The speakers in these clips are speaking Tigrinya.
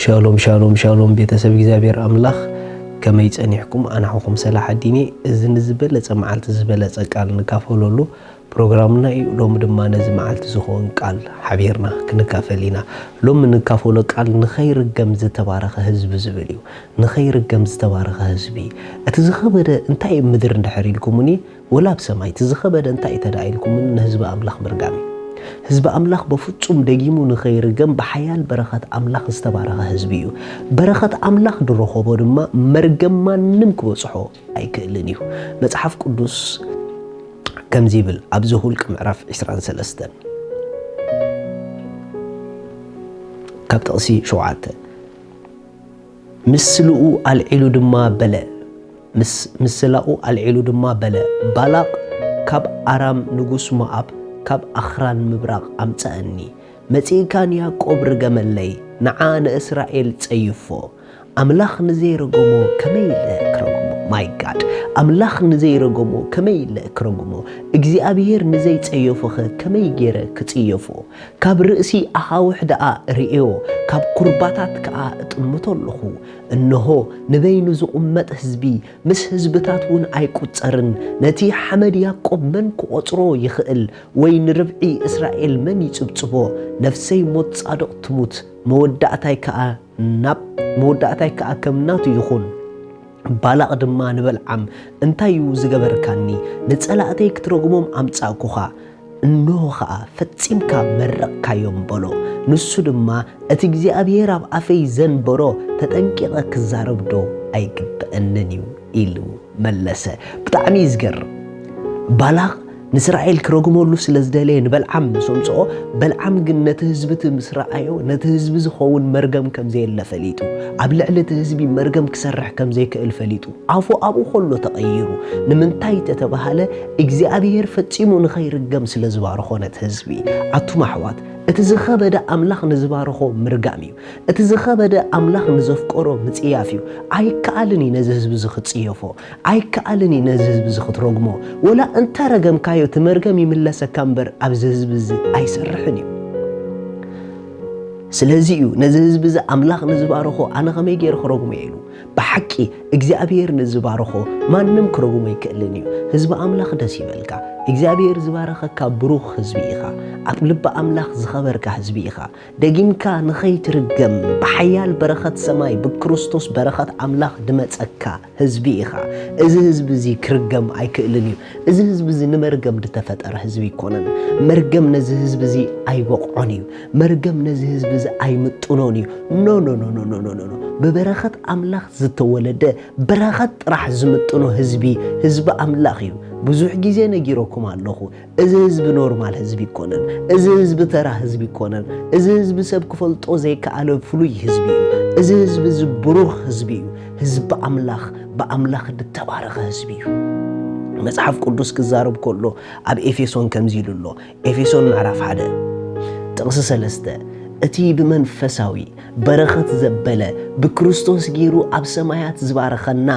شالوم شالوم شالوم بيتسب እግዚአብሔር አምላኽ ከመይ ጸኒሕኩም ኣናኹም ሰላሕ ዲኒ እዝን ዝበለጸ መዓልቲ ዝበለጸ ቃል ንካፈለሉ ፕሮግራምና እዩ ሎም ድማ ነዚ መዓልቲ ዝኾን ቃል ሓቢርና ክንካፈሊና ሎም ንካፈሎ ቃል ንኸይርገም ዝተባረኸ ህዝቢ ዝብል እዩ ንኸይርገም ዝተባረኸ ህዝቢ እቲ ዝኸበደ እንታይ ምድር እንድሕሪልኩምኒ ወላ ብሰማይ እቲ ዝኸበደ እንታይ ተዳኢልኩም ንህዝቢ ኣምላኽ ምርጋሚ ህዝብ አምላኽ በፍጹም ደጊሙ ንኸይርገም በሐያል በረኸት አምላኽ ዝተባረኸ ህዝብ እዩ በረኸት አምላኽ ድረኸቦ ድማ መርገም ማንም ክበጽሖ ኣይክእልን እዩ መጽሐፍ ቅዱስ ከምዚ ይብል ኣብ ዘሁልቅ ምዕራፍ 23 ካብ ጥቕሲ 7 ምስልኡ አልዒሉ ድማ በለ ምስላኡ አልዒሉ ድማ በለ ባላቅ ካብ አራም ንጉስ ሞዓብ ካብ ኣኽራን ምብራቕ ኣምፀአኒ መጺካን ያዕቆብ ርገመለይ ንዓ ንእስራኤል ጸይፎ ኣምላኽ ንዘይረገሞ ከመይለ ክረግሞ ማይ ጋድ ኣምላኽ ንዘይረገሞ ከመይለ ክረግሞ እግዚአብሔር ንዘይጸየፎኸ ከመይ ገይረ ክጽየፎ ካብ ርእሲ ኣኻውሕ ደኣ ርእዮ ካብ ኩርባታት ከዓ እጥምተለኹ እነሆ ንበይኑ ዝቕመጥ ህዝቢ ምስ ህዝብታት እውን ኣይቁጸርን ነቲ ሓመድ ያዕቆብ መን ክቆጽሮ ይኽእል ወይ ንርብዒ እስራኤል መን ይጽብጽቦ ነፍሰይ ሞት ጻድቕ ትሙት መወዳእታይ ከዓ ከምናቱ ይኹን ባላቕ ድማ ንበልዓም እንታይ እዩ ዝገበርካኒ ንጸላእተይ ክትረግሞም ኣምጻእኩኻ እነሆ ከዓ ፈጺምካ መረቕካዮም በሎ ንሱ ድማ እቲ እግዚአብሔር ኣብ ኣፈይ ዘንበሮ ተጠንቂቐ ክዛረብዶ ኣይግብአንን እዩ ኢሉ መለሰ ብጣዕሚ ዝገርም ባላቕ ንእስራኤል ክረግመሉ ስለዝደለየ ንበልዓም ሰምጽኦ በልዓም ግን ነቲ ህዝቢ ምስራኣዮ ነቲ ህዝቢ ዝኸውን መርገም ከምዘየለ ፈሊጡ ኣብ ልዕሊ እቲ ህዝቢ መርገም ክሰርሕ ከምዘይክእል ፈሊጡ ኣፉ ኣብኡ ኸሎ ተቐይሩ ንምንታይ ተተባሃለ እግዚአብሔር ፈጺሙ ንኸይርገም ስለዝባረኾ ነቲ ህዝቢ ኣቱም ኣሕዋት እቲ ዝኸበደ ኣምላኽ ንዝባረኾ ምርጋም እዩ እቲ ዝኸበደ ኣምላኽ ንዘፍቀሮ ምጽያፍ እዩ ኣይከኣልን ነዚ ህዝቢ ዝኽጽየፎ ኣይከኣልን ነዚ ህዝቢ ዝኽትረግሞ ወላ እንተረገምካዮ እቲ መርገም ይምለሰካ እምበር ኣብዚ ህዝቢ ኣይሰርሕን እዩ ስለዚ እዩ ነዚ ህዝቢ ኣምላኽ ንዝባረኾ ኣነ ኸመይ ገይረ ክረግሞ ኢሉ ብሓቂ እግዚአብሔር ንዝባረኾ ማንም ክረግሞ ይክእልን እዩ ህዝቢ ኣምላኽ ደስ ይበልካ እግዚአብሔር ዝባረኸካ ብሩኽ ህዝቢ ኢኻ ኣብ ልቢ ኣምላኽ ዝኸበርካ ህዝቢ ኢኻ ደጊምካ ንኸይትርገም ብሓያል በረኸት ሰማይ ብክርስቶስ በረኸት ኣምላኽ ድመጸካ ህዝቢ ኢኻ እዚ ህዝቢ እዚ ክርገም ኣይክእልን እዩ እዚ ህዝቢ እዚ ንመርገም ድተፈጠረ ህዝቢ ይኮነን መርገም ነዚ ህዝቢ እዚ ኣይበቕዖን እዩ መርገም ነዚ ህዝቢ እዚ ኣይምጥኖን እዩ ኖ ኖ ኖ ኖ ኖ ኖ በበረኸት ኣምላኽ ዝተወለደ በረኸት ጥራሕ ዝምጥኖ ህዝቢ ኣምላኽ እዩ ብዙሕ ግዜ ነጊሮኩም ኣለኹ እዚ ህዝቢ ኖርማል ህዝቢ ይኮነን እዚ ህዝቢ ተራ ህዝቢ ይኮነን እዚ ህዝቢ ሰብ ክፈልጦ ዘይከኣለ ፍሉይ ህዝቢ እዩ እዚ ህዝቢ ብሩኽ ህዝቢ እዩ ህዝቢ ኣምላኽ ብኣምላኽ ዝተባረኸ ህዝቢ እዩ መጽሐፍ ቅዱስ ክዛረብ ከሎ ኣብ ኤፌሶን ከምዚ ኢሉ ኣሎ ኤፌሶን ምዕራፍ 1 ጥቕሲ 3 እቲ ብመንፈሳዊ በረኸት ዘበለ ብክርስቶስ ገይሩ ኣብ ሰማያት ዝባረኸና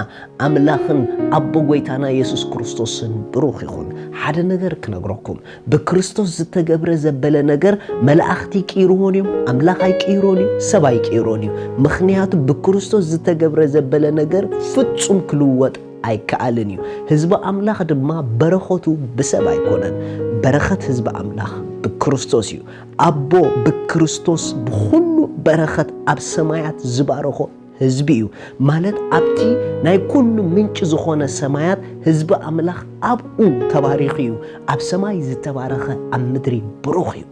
ኣምላኽን ኣቦ ጎይታና ኢየሱስ ክርስቶስን ብሩኽ ይኹን ሓደ ነገር ክነግረኩም ብክርስቶስ ዝተገብረ ዘበለ ነገር መላእኽቲ ቀይሩዎን እዮም ኣምላኽ ኣይቀይሮን እዩ ሰብ ኣይቀይሮን እዩ ምኽንያቱ ብክርስቶስ ዝተገብረ ዘበለ ነገር ፍጹም ክልወጥ ኣይከኣልን እዩ ህዝቢ ኣምላኽ ድማ በረኸቱ ብሰብ ኣይኮነን በረኸት ህዝቢ ኣምላኽ ብክርስቶስ እዩ ኣቦ ብክርስቶስ ብኹሉ በረኸት ኣብ ሰማያት ዝባረኾ ህዝቢ እዩ ማለት ኣብቲ ናይ ኩሉ ምንጭ ዝኾነ ሰማያት ህዝቢ ኣምላኽ ኣብኡ ተባሪኽ እዩ ኣብ ሰማይ ዝተባረኸ ኣብ ምድሪ ብሩኽ እዩ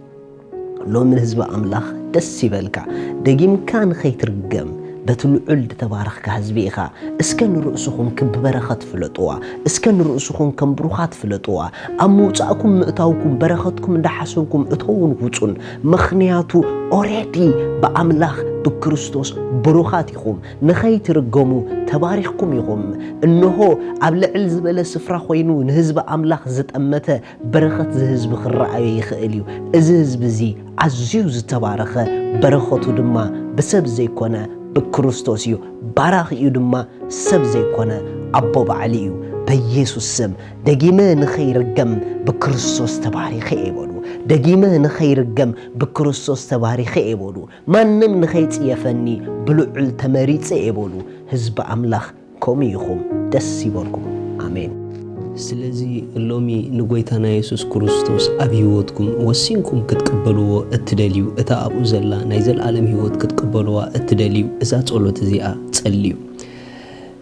ሎሚ ህዝቢ ኣምላኽ ደስ ይበልካ ደጊምካ ንኸይትርገም በትልዑል ተባረኽካ ህዝቢ ኢኻ እስከ ንርእስኹም ክብበረኸት ፍለጥዋ እስከ ንርእስኹም ከም ብሩኻት ፍለጥዋ ኣብ ምውፃእኩም ምእታውኩም በረኸትኩም እንዳሓሰብኩም እተውን ውፁን ምኽንያቱ ኦሬዲ በኣምላኽ ብክርስቶስ ብሩኻት ኢኹም ንኸይትርገሙ ተባሪኽኩም ኢኹም እነሆ ኣብ ልዕል ዝበለ ስፍራ ኮይኑ ንህዝቢ ኣምላኽ ዝጠመተ በረኸት ዝህዝቢ ክረኣዮ ይኽእል እዩ እዚ ህዝቢ እዚ ኣዝዩ ዝተባረኸ በረኸቱ ድማ ብሰብ ዘይኮነ بكريستوس يو باراخ يو دما سب زي كونه أبو بعليو بيسوس سم دقيمة نخير الجم بكريستوس تباريخ يبلو دقيمة نخير الجم بكريستوس تباريخ إبولو ما نم نخيت يفني بلوع تماريت إبولو حزب أملاخ كوميخم دسي بركم آمين. سلازي اللومي نقويتنا يسوس كريستوس أبي هوتكم وسينكم كتقبلوا التدليو إتا أبو زلا نايزل عالم هوت كتقبلوا التدليو إذا تقولوا تزيئة تسأليو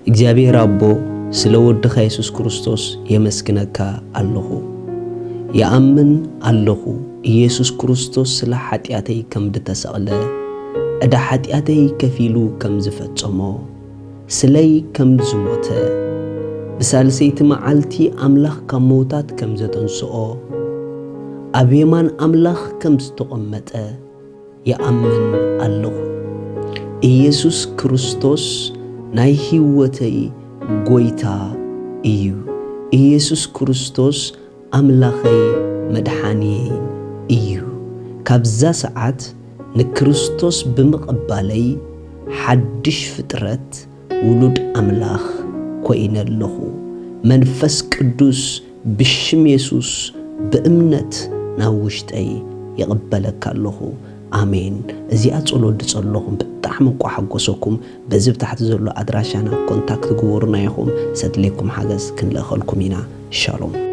إجابي ربو سلود يسوس كريستوس يمسكنك الله يأمن الله يسوس كريستوس سلا حتياتي كم دتسأله أدا حتياتي كفيلو كم زفتمو سلاي كم زموته بسالسيت معالتي أملاخ كموتات كم زتنسؤو أبيمان أملاخ كم استقمته يأمن الله يسوس كريستوس ناي هيوتي قويتا إيو يسوس كريستوس أملاخي مدحانيين إيو كابزا ساعات نكريستوس بمقبالي حدش فترت ولود أملاخ كوين الله منفس قدوس بشم يسوس بأمنت ناوشت أي يقبلك الله آمين. إذا أتصلوا لتصلهم بتحمقوا حقوسكم بزب تحت زلوا أدراشنا كونتاكت جورنا يخم سدليكم حجز كن لخلكم هنا شالوم.